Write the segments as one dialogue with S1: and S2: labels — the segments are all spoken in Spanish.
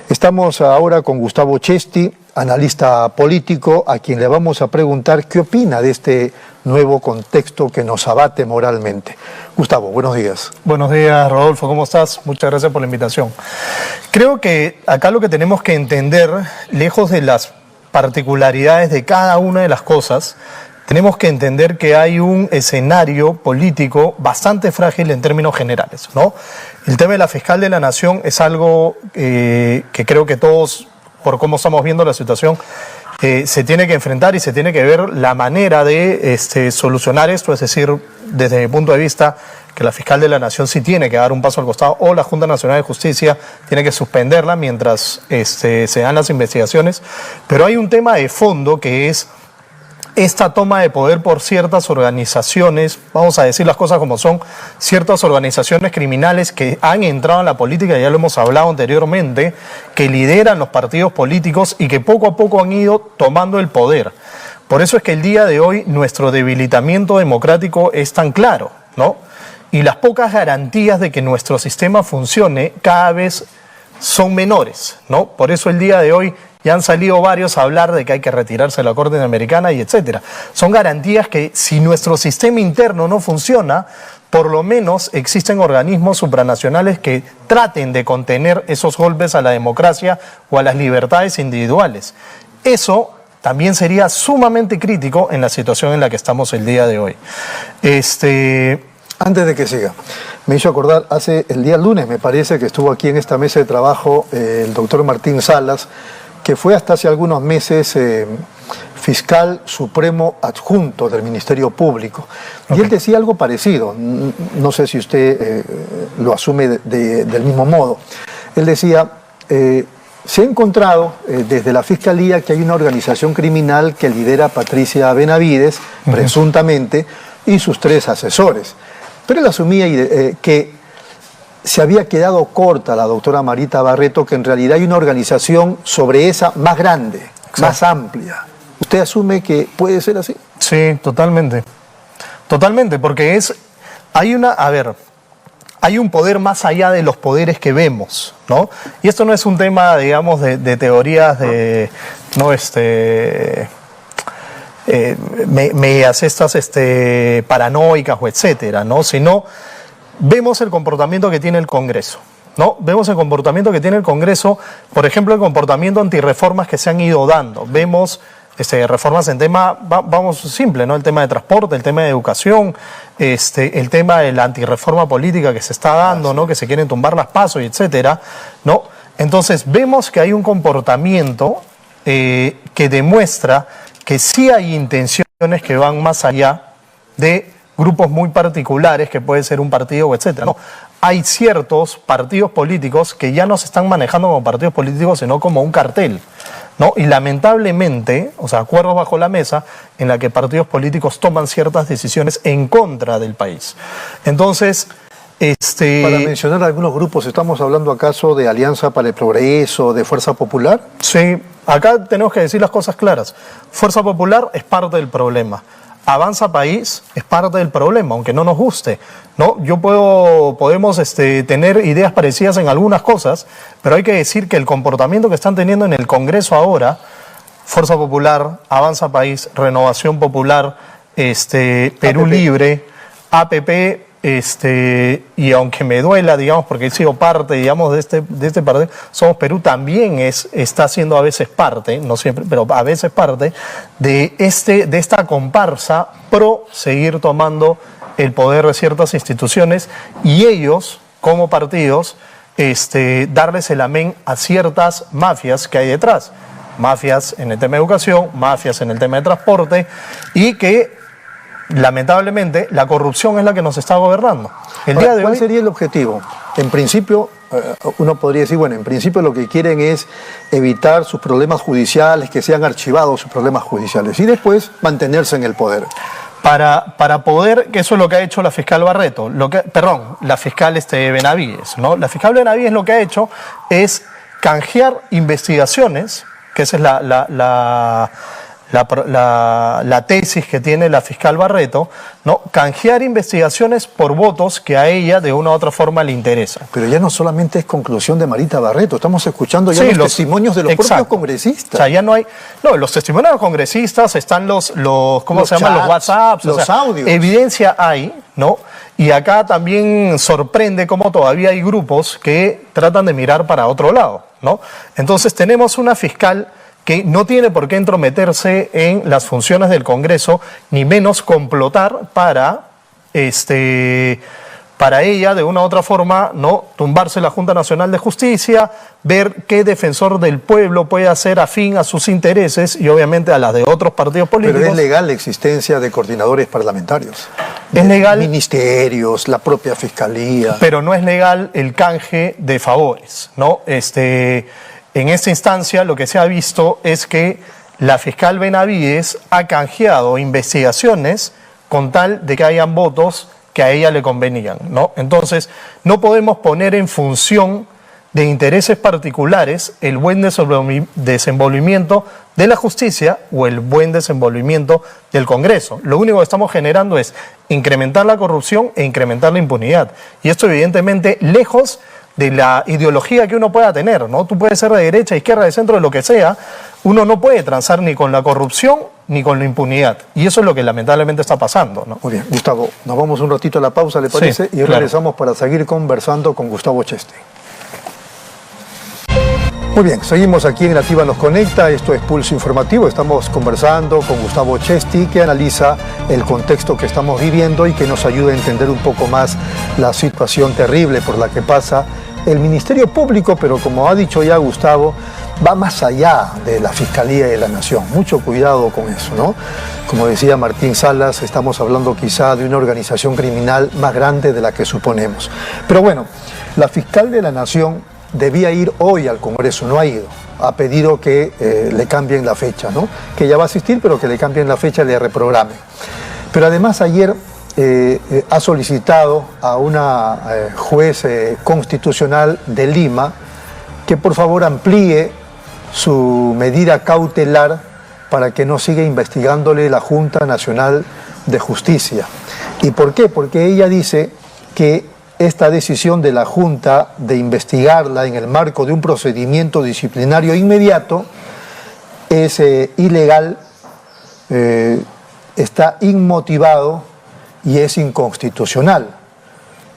S1: Estamos ahora con Gustavo Chesti, analista político, a quien le vamos a preguntar qué opina de este nuevo contexto que nos abate moralmente. Gustavo, buenos días.
S2: Buenos días, Rodolfo, ¿cómo estás? Muchas gracias por la invitación. Creo que acá lo que tenemos que entender, lejos de las particularidades de cada una de las cosas, tenemos que entender que hay un escenario político bastante frágil en términos generales, ¿no? El tema de la fiscal de la Nación es algo que creo que todos, por cómo estamos viendo la situación, se tiene que enfrentar y se tiene que ver la manera de solucionar esto, es decir, desde mi punto de vista, que la fiscal de la Nación sí tiene que dar un paso al costado o la Junta Nacional de Justicia tiene que suspenderla mientras se dan las investigaciones. Pero hay un tema de fondo que es esta toma de poder por ciertas organizaciones, vamos a decir las cosas como son, ciertas organizaciones criminales que han entrado en la política, ya lo hemos hablado anteriormente, que lideran los partidos políticos y que poco a poco han ido tomando el poder. Por eso es que el día de hoy nuestro debilitamiento democrático es tan claro, ¿no? Y las pocas garantías de que nuestro sistema funcione cada vez son menores, ¿no? Por eso el día de hoy ya han salido varios a hablar de que hay que retirarse de la Corte Interamericana y etcétera. Son garantías que si nuestro sistema interno no funciona, por lo menos existen organismos supranacionales que traten de contener esos golpes a la democracia o a las libertades individuales. Eso también sería sumamente crítico en la situación en la que estamos el día de hoy.
S1: Antes de que siga, me hizo acordar, el día lunes me parece que estuvo aquí en esta mesa de trabajo el doctor Martín Salas, que fue hasta hace algunos meses fiscal supremo adjunto del Ministerio Público. Y él decía algo parecido, no sé si usted lo asume del mismo modo. Él decía, se ha encontrado desde la Fiscalía que hay una organización criminal que lidera Patricia Benavides, presuntamente, y sus 3 asesores. Pero él asumía que se había quedado corta la doctora Marita Barreto, que en realidad hay una organización sobre esa más grande, exacto, más amplia. ¿Usted asume que puede ser así?
S2: Sí, totalmente. Totalmente, porque hay un poder más allá de los poderes que vemos, ¿no? Y esto no es un tema, digamos, de teorías de, no, medias estas paranoicas o etcétera, ¿no? Sino vemos el comportamiento que tiene el Congreso, ¿no? Vemos el comportamiento que tiene el Congreso, por ejemplo, el comportamiento antirreformas que se han ido dando. Vemos reformas en tema, vamos simple, ¿no? El tema de transporte, el tema de educación, el tema de la antirreforma política que se está dando, ¿no? Que se quieren tumbar las PASO y etcétera, ¿no? Entonces vemos que hay un comportamiento que demuestra que sí hay intenciones que van más allá de grupos muy particulares, que puede ser un partido, etcétera. No, hay ciertos partidos políticos que ya no se están manejando como partidos políticos, sino como un cartel, ¿no? Y lamentablemente, o sea, acuerdos bajo la mesa en la que partidos políticos toman ciertas decisiones en contra del país. Entonces,
S1: Para mencionar algunos grupos, ¿estamos hablando acaso de Alianza para el Progreso, de Fuerza Popular?
S2: Sí, acá tenemos que decir las cosas claras. Fuerza Popular es parte del problema. Avanza País es parte del problema, aunque no nos guste, ¿no? Podemos tener ideas parecidas en algunas cosas, pero hay que decir que el comportamiento que están teniendo en el Congreso ahora, Fuerza Popular, Avanza País, Renovación Popular, Perú Libre, APP, y aunque me duela, digamos, porque he sido parte, digamos, de este partido, Somos Perú también está siendo a veces parte, no siempre, pero a veces parte de esta comparsa pro seguir tomando el poder de ciertas instituciones y ellos, como partidos, darles el amén a ciertas mafias que hay detrás. Mafias en el tema de educación, mafias en el tema de transporte y que lamentablemente, la corrupción es la que nos está gobernando.
S1: ¿Cuál sería el objetivo? En principio, uno podría decir, bueno, en principio lo que quieren es evitar sus problemas judiciales, que sean archivados sus problemas judiciales, y después mantenerse en el poder.
S2: Para poder, que eso es lo que ha hecho la fiscal Barreto, la fiscal Benavides, ¿no? La fiscal Benavides lo que ha hecho es canjear investigaciones, que esa es la tesis que tiene la fiscal Barreto, ¿no? Canjear investigaciones por votos que a ella de una u otra forma le interesan.
S1: Pero ya no solamente es conclusión de Marita Barreto, estamos escuchando ya los testimonios de los propios congresistas.
S2: O sea, ya no hay... No, los testimonios de los congresistas están ¿cómo se llaman? Los WhatsApps,
S1: los audios.
S2: Evidencia hay, ¿no? Y acá también sorprende cómo todavía hay grupos que tratan de mirar para otro lado, ¿no? Entonces tenemos una fiscal que no tiene por qué entrometerse en las funciones del Congreso, ni menos complotar para ella, de una u otra forma, ¿no? Tumbarse la Junta Nacional de Justicia, ver qué defensor del pueblo puede hacer afín a sus intereses y obviamente a las de otros partidos políticos.
S1: Pero es legal la existencia de coordinadores parlamentarios.
S2: Es legal.
S1: Ministerios, la propia Fiscalía.
S2: Pero no es legal el canje de favores, ¿no? En esta instancia lo que se ha visto es que la fiscal Benavides ha canjeado investigaciones con tal de que hayan votos que a ella le convenían, ¿no? Entonces, no podemos poner en función de intereses particulares el buen desenvolvimiento de la justicia o el buen desenvolvimiento del Congreso. Lo único que estamos generando es incrementar la corrupción e incrementar la impunidad. Y esto evidentemente lejos de la ideología que uno pueda tener, ¿no? Tú puedes ser de derecha, izquierda, de centro, de lo que sea, uno no puede transar ni con la corrupción ni con la impunidad. Y eso es lo que lamentablemente está pasando, ¿no?
S1: Muy bien, Gustavo, nos vamos un ratito a la pausa, ¿le parece?
S2: Sí,
S1: y regresamos para seguir conversando con Gustavo Chesti. Muy bien, seguimos aquí en Nativa Nos Conecta, esto es Pulso Informativo, estamos conversando con Gustavo Chesti, que analiza el contexto que estamos viviendo y que nos ayuda a entender un poco más la situación terrible por la que pasa el Ministerio Público, pero como ha dicho ya Gustavo, va más allá de la Fiscalía de la Nación. Mucho cuidado con eso, ¿no? Como decía Martín Salas, estamos hablando quizá de una organización criminal más grande de la que suponemos. Pero bueno, la fiscal de la Nación debía ir hoy al Congreso, no ha ido. Ha pedido que le cambien la fecha, ¿no? Que ella va a asistir, pero que le cambien la fecha y le reprogramen. Pero además ayer ha solicitado a una juez constitucional de Lima que por favor amplíe su medida cautelar para que no siga investigándole la Junta Nacional de Justicia. ¿Y por qué? Porque ella dice que esta decisión de la Junta de investigarla en el marco de un procedimiento disciplinario inmediato es ilegal, está inmotivado y es inconstitucional.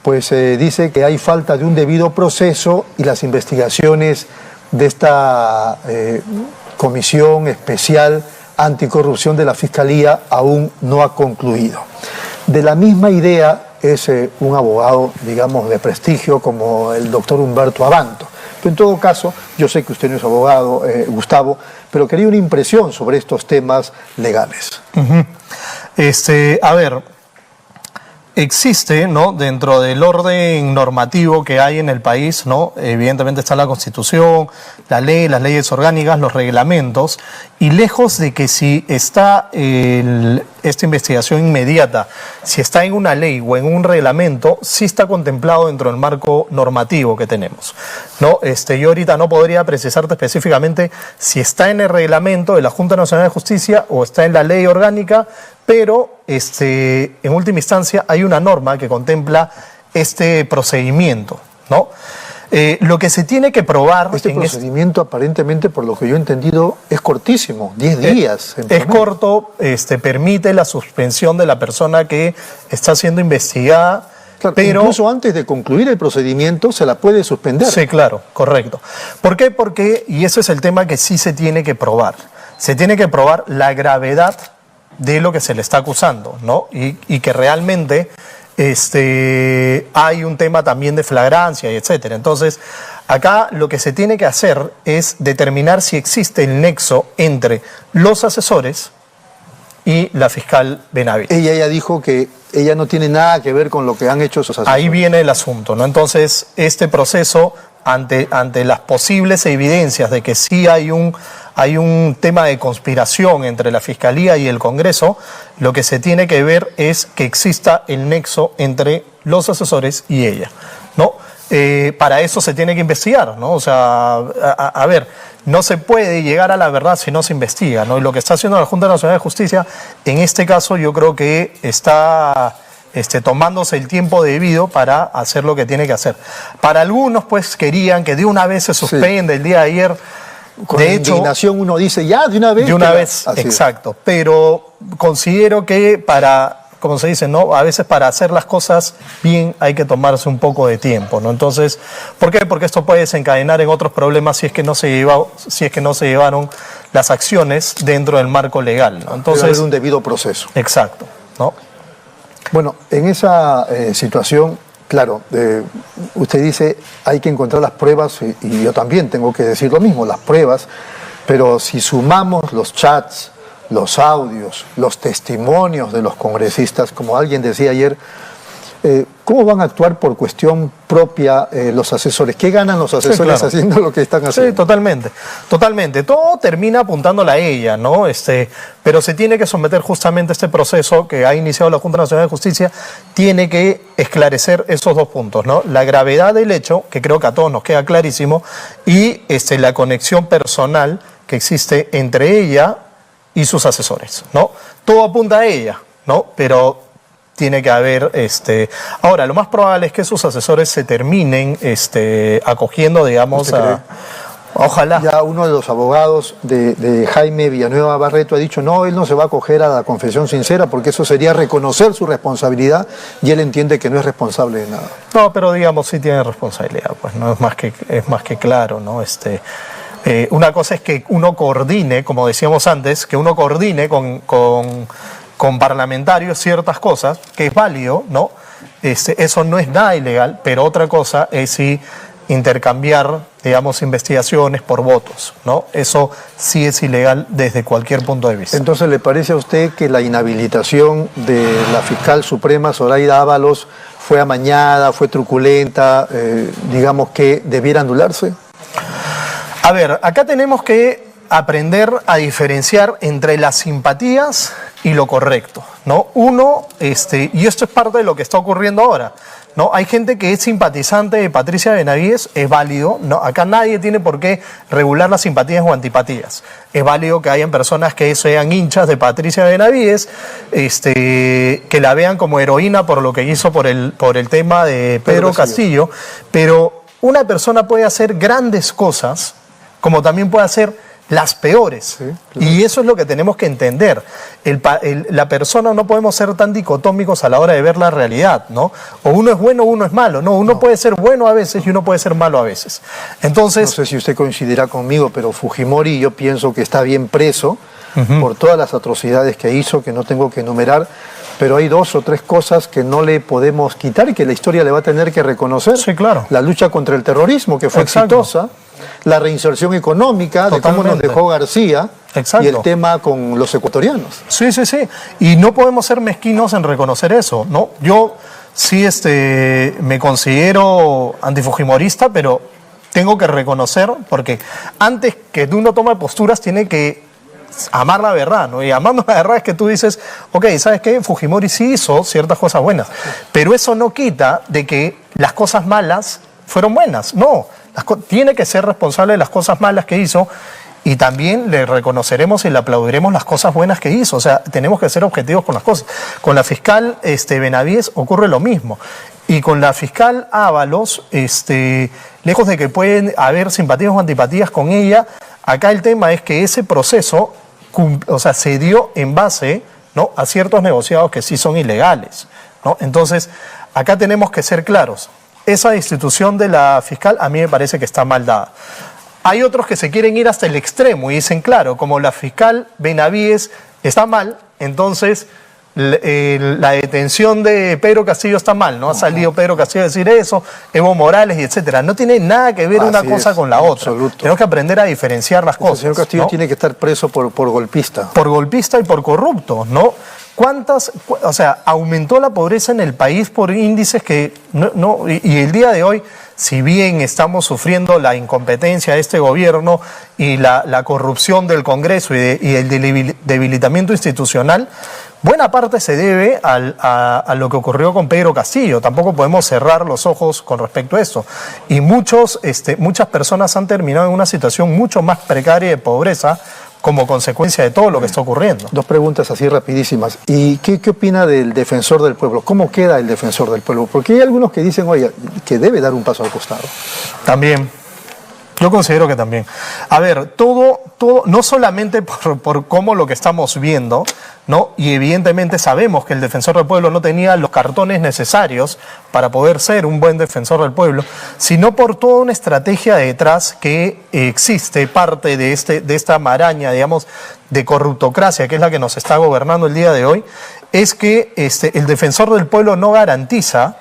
S1: Pues dice que hay falta de un debido proceso y las investigaciones de esta Comisión Especial Anticorrupción de la Fiscalía aún no ha concluido. De la misma idea es un abogado, digamos, de prestigio como el doctor Humberto Abanto. Pero en todo caso, yo sé que usted no es abogado, Gustavo, pero quería una impresión sobre estos temas legales.
S2: A ver, existe, ¿no?, dentro del orden normativo que hay en el país, ¿no?, evidentemente está la Constitución, la ley, las leyes orgánicas, los reglamentos, y lejos de que si está esta investigación inmediata, si está en una ley o en un reglamento, sí está contemplado dentro del marco normativo que tenemos, ¿no? Yo ahorita no podría precisarte específicamente si está en el reglamento de la Junta Nacional de Justicia o está en la ley orgánica, pero en última instancia hay una norma que contempla este procedimiento, ¿no? Lo que se tiene que probar...
S1: Este procedimiento aparentemente, por lo que yo he entendido, es cortísimo, 10 días.
S2: Es corto, permite la suspensión de la persona que está siendo investigada,
S1: claro,
S2: pero...
S1: Incluso antes de concluir el procedimiento se la puede suspender.
S2: Sí, claro, correcto. ¿Por qué? Porque, y ese es el tema que sí se tiene que probar, se tiene que probar la gravedad de lo que se le está acusando, ¿no? Y que realmente hay un tema también de flagrancia y etcétera. Entonces, acá lo que se tiene que hacer es determinar si existe el nexo entre los asesores y la fiscal Benavides.
S1: Ella ya dijo que ella no tiene nada que ver con lo que han hecho sus asesores.
S2: Ahí viene el asunto, ¿no? Entonces, este proceso, ante las posibles evidencias de que sí hay un tema de conspiración entre la Fiscalía y el Congreso, lo que se tiene que ver es que exista el nexo entre los asesores y ella, ¿no? Para eso se tiene que investigar, ¿no? O sea, a ver, no se puede llegar a la verdad si no se investiga, ¿no? Y lo que está haciendo la Junta Nacional de Justicia, en este caso, yo creo que está tomándose el tiempo debido para hacer lo que tiene que hacer. Para algunos, pues, querían que de una vez se suspenda el día de ayer.
S1: Con
S2: de hecho,
S1: indignación uno dice, ya, de una vez.
S2: De una vez, exacto. Pero considero que para, como se dice, ¿no? A veces para hacer las cosas bien hay que tomarse un poco de tiempo, ¿no? Entonces, ¿por qué? Porque esto puede desencadenar en otros problemas si es que no se llevaron las acciones dentro del marco legal, ¿no? Entonces,
S1: debe haber un debido proceso.
S2: Exacto, ¿no?
S1: Bueno, en esa situación, claro, usted dice hay que encontrar las pruebas y yo también tengo que decir lo mismo, las pruebas, pero si sumamos los chats, los audios, los testimonios de los congresistas, como alguien decía ayer, ¿cómo van a actuar por cuestión propia los asesores? ¿Qué ganan los asesores haciendo lo que están haciendo?
S2: Sí, totalmente, totalmente. Todo termina apuntándola a ella, ¿no? Pero se tiene que someter justamente a este proceso que ha iniciado la Junta Nacional de Justicia, tiene que esclarecer esos dos puntos, ¿no? La gravedad del hecho, que creo que a todos nos queda clarísimo, y la conexión personal que existe entre ella y sus asesores, ¿no? Todo apunta a ella, ¿no? Pero tiene que haber, ahora, lo más probable es que sus asesores se terminen acogiendo, digamos, ojalá.
S1: Ya uno de los abogados de Jaime Villanueva Barreto ha dicho, no, él no se va a acoger a la confesión sincera porque eso sería reconocer su responsabilidad y él entiende que no es responsable de nada.
S2: No, pero digamos, sí tiene responsabilidad, pues, ¿no? Es más que claro, ¿no? Una cosa es que uno coordine, como decíamos antes, que uno coordine con parlamentarios ciertas cosas, que es válido, ¿no? Eso no es nada ilegal, pero otra cosa es si intercambiar, digamos, investigaciones por votos, ¿no? Eso sí es ilegal desde cualquier punto de vista.
S1: Entonces, ¿le parece a usted que la inhabilitación de la fiscal suprema Zoraida Ábalos fue amañada, fue truculenta, digamos que debiera anularse?
S2: A ver, acá tenemos que aprender a diferenciar entre las simpatías y lo correcto, ¿no? Y esto es parte de lo que está ocurriendo ahora, ¿no? Hay gente que es simpatizante de Patricia Benavides, es válido, ¿no? Acá nadie tiene por qué regular las simpatías o antipatías. Es válido que hayan personas que sean hinchas de Patricia Benavides, que la vean como heroína por lo que hizo por el tema de Pedro Castillo, pero una persona puede hacer grandes cosas, como también puede hacer las peores. Sí, claro. Y eso es lo que tenemos que entender. La persona, no podemos ser tan dicotómicos a la hora de ver la realidad, ¿no? O uno es bueno o uno es malo. No, uno puede ser bueno a veces y uno puede ser malo a veces. Entonces,
S1: no sé si usted coincidirá conmigo, pero Fujimori yo pienso que está bien preso por todas las atrocidades que hizo, que no tengo que enumerar, pero hay 2 o 3 cosas que no le podemos quitar y que la historia le va a tener que reconocer.
S2: Sí, claro.
S1: La lucha contra el terrorismo, que fue exitosa, la reinserción económica, de cómo nos dejó García, y el tema con los ecuatorianos.
S2: Sí. Y no podemos ser mezquinos en reconocer eso, ¿no? Yo sí me considero antifujimorista, pero tengo que reconocer, porque antes que uno tome posturas tiene que amar la verdad, ¿no? Y amando la verdad es que tú dices, ok, ¿sabes qué? Fujimori sí hizo ciertas cosas buenas, pero eso no quita de que las cosas malas fueron buenas. No, tiene que ser responsable de las cosas malas que hizo y también le reconoceremos y le aplaudiremos las cosas buenas que hizo. O sea, tenemos que ser objetivos con las cosas. Con la fiscal Benavides ocurre lo mismo. Y con la fiscal Ábalos, lejos de que pueden haber simpatías o antipatías con ella, acá el tema es que ese proceso se dio en base, ¿no?, a ciertos negociados que sí son ilegales, ¿no? Entonces, acá tenemos que ser claros. Esa destitución de la fiscal a mí me parece que está mal dada. Hay otros que se quieren ir hasta el extremo y dicen, claro, como la fiscal Benavides está mal, entonces la detención de Pedro Castillo está mal, ¿no? Ha salido Pedro Castillo a decir eso, Evo Morales y etcétera. No tiene nada que ver una cosa con la otra.
S1: Absoluto.
S2: Tenemos que aprender a diferenciar las cosas.
S1: El señor Castillo, ¿no?, tiene que estar preso por golpista.
S2: Por golpista y por corrupto, ¿no? Aumentó la pobreza en el país por índices que y el día de hoy, si bien estamos sufriendo la incompetencia de este gobierno y la corrupción del Congreso y el debilitamiento institucional, Buena parte se debe a lo que ocurrió con Pedro Castillo. Tampoco podemos cerrar los ojos con respecto a eso. Y muchas personas han terminado en una situación mucho más precaria de pobreza como consecuencia de todo lo que está ocurriendo.
S1: Dos preguntas así rapidísimas. ¿Y qué opina del defensor del pueblo? ¿Cómo queda el defensor del pueblo? Porque hay algunos que dicen, oye, que debe dar un paso al costado.
S2: También. Yo considero que también. A ver, todo no solamente por cómo lo que estamos viendo, ¿no? Y evidentemente sabemos que el defensor del pueblo no tenía los cartones necesarios para poder ser un buen defensor del pueblo, sino por toda una estrategia detrás que existe, parte de esta maraña, digamos, de corruptocracia, que es la que nos está gobernando el día de hoy, es que el defensor del pueblo no garantiza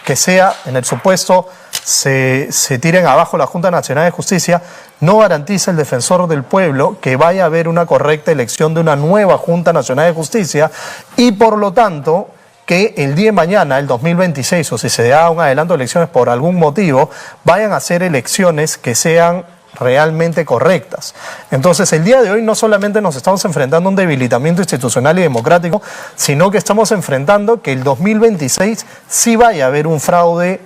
S2: que sea, en el supuesto, se tiren abajo la Junta Nacional de Justicia, no garantiza el defensor del pueblo que vaya a haber una correcta elección de una nueva Junta Nacional de Justicia y, por lo tanto, que el día de mañana, el 2026, o si se da un adelanto de elecciones por algún motivo, vayan a ser elecciones que sean realmente correctas. Entonces, el día de hoy no solamente nos estamos enfrentando a un debilitamiento institucional y democrático, sino que estamos enfrentando que el 2026 sí vaya a haber un fraude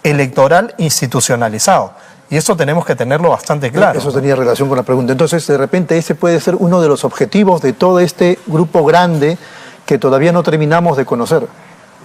S2: electoral institucionalizado. Y eso tenemos que tenerlo bastante claro.
S1: Eso tenía relación con la pregunta. Entonces, de repente, ese puede ser uno de los objetivos de todo este grupo grande que todavía no terminamos de conocer.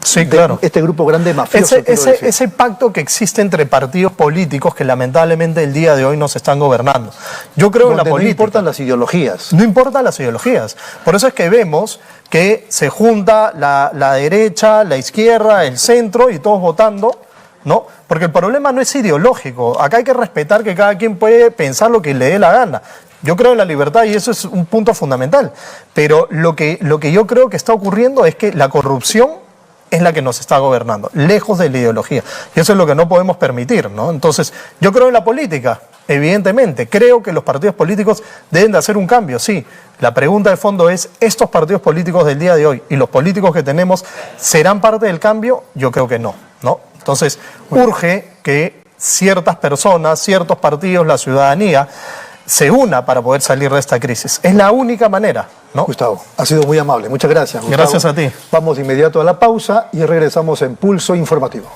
S2: Sí, claro.
S1: Este grupo grande mafioso.
S2: Ese pacto que existe entre partidos políticos que lamentablemente el día de hoy nos están gobernando. Yo creo que la política...
S1: No importan las ideologías.
S2: No importan las ideologías. Por eso es que vemos que se junta la derecha, la izquierda, el centro y todos votando, ¿no? Porque el problema no es ideológico. Acá hay que respetar que cada quien puede pensar lo que le dé la gana. Yo creo en la libertad y eso es un punto fundamental. Pero lo que yo creo que está ocurriendo es que la corrupción es la que nos está gobernando, lejos de la ideología. Y eso es lo que no podemos permitir, ¿no? Entonces, yo creo en la política, evidentemente. Creo que los partidos políticos deben de hacer un cambio, sí. La pregunta de fondo es, ¿estos partidos políticos del día de hoy y los políticos que tenemos serán parte del cambio? Yo creo que no, ¿no? Entonces, urge que ciertas personas, ciertos partidos, la ciudadanía, se una para poder salir de esta crisis. Es la única manera, ¿no?
S1: Gustavo, ha sido muy amable. Muchas gracias, Gustavo.
S2: Gracias a ti.
S1: Vamos de inmediato a la pausa y regresamos en Pulso Informativo.